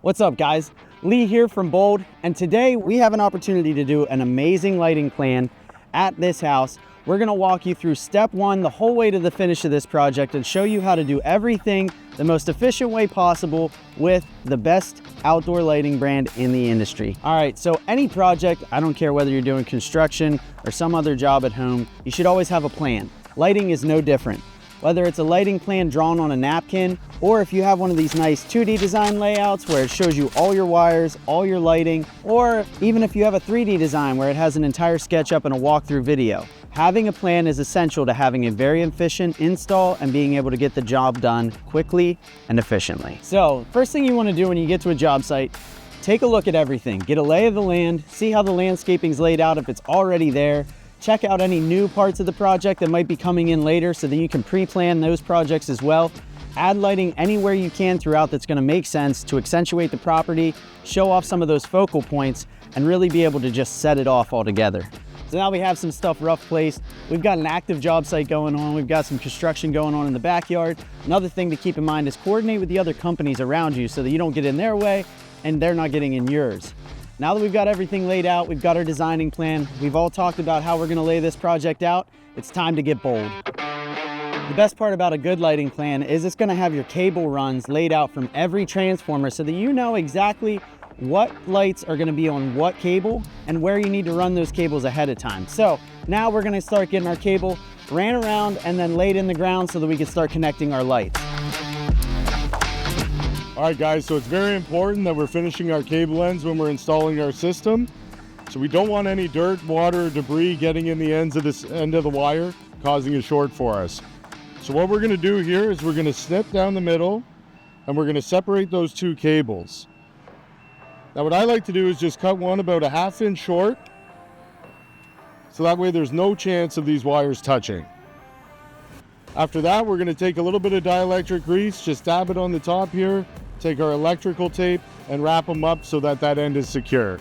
What's up, guys? Lee here from Bold, and today we have an opportunity to do an amazing lighting plan at this house. We're gonna walk you through step one the whole way to the finish of this project and show you how to do everything the most efficient way possible with the best outdoor lighting brand in the industry. All right, so any project, I don't care whether you're doing construction or some other job at home, you should always have a plan. Lighting is no different. Whether it's a lighting plan drawn on a napkin, or if you have one of these nice 2D design layouts where it shows you all your wires, all your lighting, or even if you have a 3D design where it has an entire SketchUp and a walkthrough video. Having a plan is essential to having a very efficient install and being able to get the job done quickly and efficiently. So, first thing you want to do when you get to a job site, take a look at everything. Get a lay of the land, see how the landscaping's laid out if it's already there. Check out any new parts of the project that might be coming in later so that you can pre-plan those projects as well. Add lighting anywhere you can throughout that's going to make sense to accentuate the property, show off some of those focal points, and really be able to just set it off altogether. So now we have some stuff rough placed. We've got an active job site going on. We've got some construction going on in the backyard. Another thing to keep in mind is coordinate with the other companies around you so that you don't get in their way and they're not getting in yours. Now that we've got everything laid out, we've got our designing plan, we've all talked about how we're gonna lay this project out, it's time to get bold. The best part about a good lighting plan is it's gonna have your cable runs laid out from every transformer so that you know exactly what lights are gonna be on what cable and where you need to run those cables ahead of time. So now we're gonna start getting our cable ran around and then laid in the ground so that we can start connecting our lights. All right, guys, so it's very important that we're finishing our cable ends when we're installing our system. So we don't want any dirt, water, or debris getting in the ends of this end of the wire, causing a short for us. So what we're gonna do here is we're gonna snip down the middle and we're gonna separate those two cables. Now what I like to do is just cut one about a 1/2 inch short, so that way there's no chance of these wires touching. After that, we're gonna take a little bit of dielectric grease, just dab it on the top here, take our electrical tape and wrap them up so that that end is secure.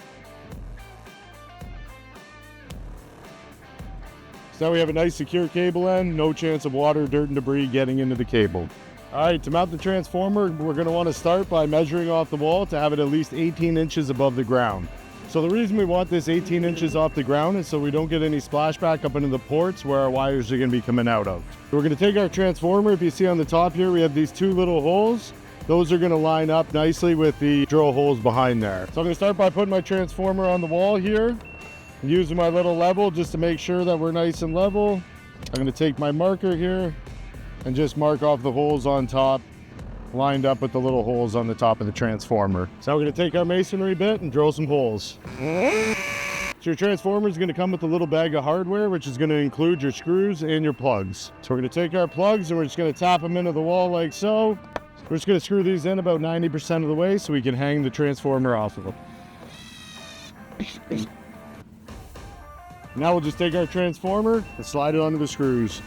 So now we have a nice secure cable end, no chance of water, dirt, and debris getting into the cable. All right, to mount the transformer, we're gonna wanna start by measuring off the wall to have it at least 18 inches above the ground. So the reason we want this 18 inches off the ground is so we don't get any splashback up into the ports where our wires are gonna be coming out of. We're gonna take our transformer. If you see on the top here, we have these two little holes. Those are gonna line up nicely with the drill holes behind there. So I'm gonna start by putting my transformer on the wall here, using my little level just to make sure that we're nice and level. I'm gonna take my marker here and just mark off the holes on top, lined up with the little holes on the top of the transformer. So we're gonna take our masonry bit and drill some holes. So your transformer is gonna come with a little bag of hardware, which is gonna include your screws and your plugs. So we're gonna take our plugs and we're just gonna tap them into the wall like so. We're just gonna screw these in about 90% of the way so we can hang the transformer off of them. Now we'll just take our transformer and slide it onto the screws.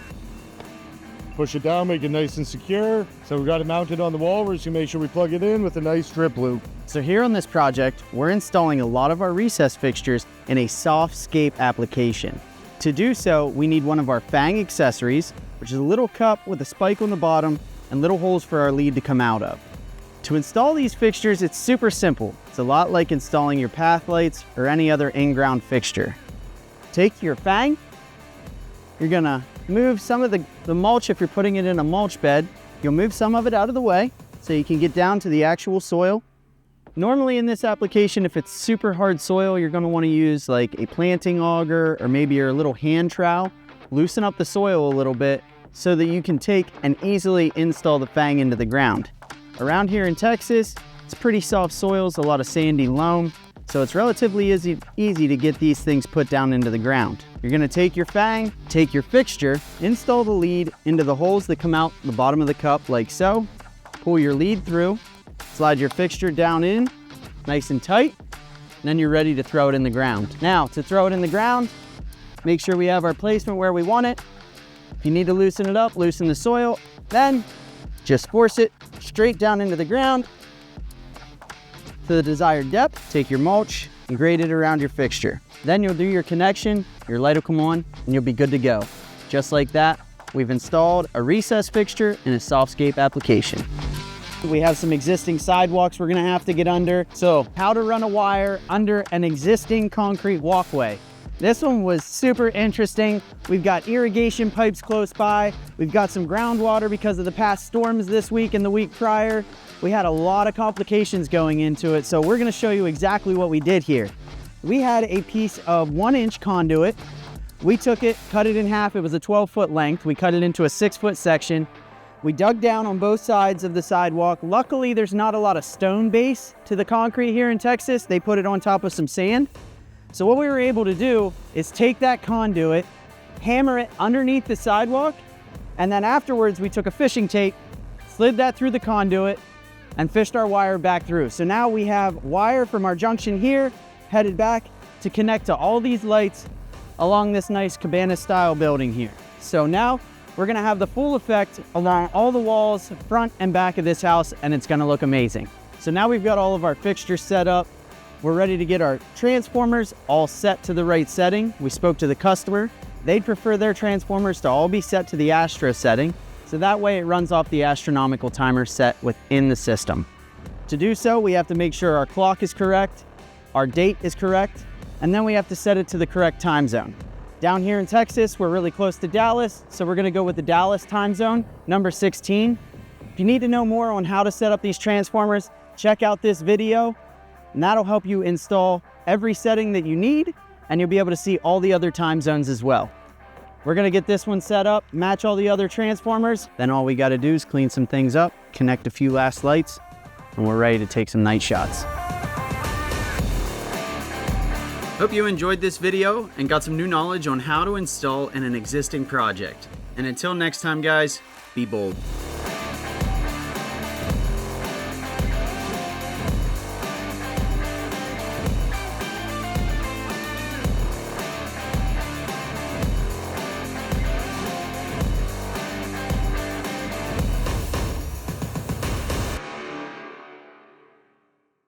Push it down, make it nice and secure. So we've got it mounted on the wall. We're just gonna make sure we plug it in with a nice strip loop. So here on this project, we're installing a lot of our recess fixtures in a Softscape application. To do so, we need one of our Fang accessories, which is a little cup with a spike on the bottom and little holes for our lead to come out of. To install these fixtures, it's super simple. It's a lot like installing your path lights or any other in-ground fixture. Take your Fang, you're gonna move some of the mulch. If you're putting it in a mulch bed, you'll move some of it out of the way so you can get down to the actual soil. Normally in this application, if it's super hard soil, you're gonna wanna use like a planting auger or maybe your little hand trowel. Loosen up the soil a little bit so that you can take and easily install the Fang into the ground. Around here in Texas, it's pretty soft soils, a lot of sandy loam, so it's relatively easy to get these things put down into the ground. You're gonna take your Fang, take your fixture, install the lead into the holes that come out the bottom of the cup like so, pull your lead through, slide your fixture down in, nice and tight, and then you're ready to throw it in the ground. Now, to throw it in the ground, make sure we have our placement where we want it. If you need to loosen it up, loosen the soil, then just force it straight down into the ground to the desired depth. Take your mulch and grate it around your fixture. Then you'll do your connection, your light will come on, and you'll be good to go. Just like that, we've installed a recess fixture in a Softscape application. We have some existing sidewalks we're gonna have to get under. So how to run a wire under an existing concrete walkway. This one was super interesting. We've got irrigation pipes close by. We've got some groundwater because of the past storms this week and the week prior. We had a lot of complications going into it. So we're gonna show you exactly what we did here. We had a piece of 1-inch conduit. We took it, cut it in half. It was a 12-foot length. We cut it into a 6-foot section. We dug down on both sides of the sidewalk. Luckily, there's not a lot of stone base to the concrete here in Texas. They put it on top of some sand. So what we were able to do is take that conduit, hammer it underneath the sidewalk, and then afterwards we took a fishing tape, slid that through the conduit, and fished our wire back through. So now we have wire from our junction here, headed back to connect to all these lights along this nice cabana style building here. So now we're gonna have the full effect along all the walls, front and back of this house, and it's gonna look amazing. So now we've got all of our fixtures set up. We're ready to get our transformers all set to the right setting. We spoke to the customer. They'd prefer their transformers to all be set to the Astro setting, so that way it runs off the astronomical timer set within the system. To do so, we have to make sure our clock is correct, our date is correct, and then we have to set it to the correct time zone. Down here in Texas, we're really close to Dallas, so we're gonna go with the Dallas time zone, number 16. If you need to know more on how to set up these transformers, check out this video, and that'll help you install every setting that you need, and you'll be able to see all the other time zones as well. We're gonna get this one set up, match all the other transformers, then all we gotta do is clean some things up, connect a few last lights, and we're ready to take some night shots. Hope you enjoyed this video and got some new knowledge on how to install in an existing project. And until next time, guys, be bold.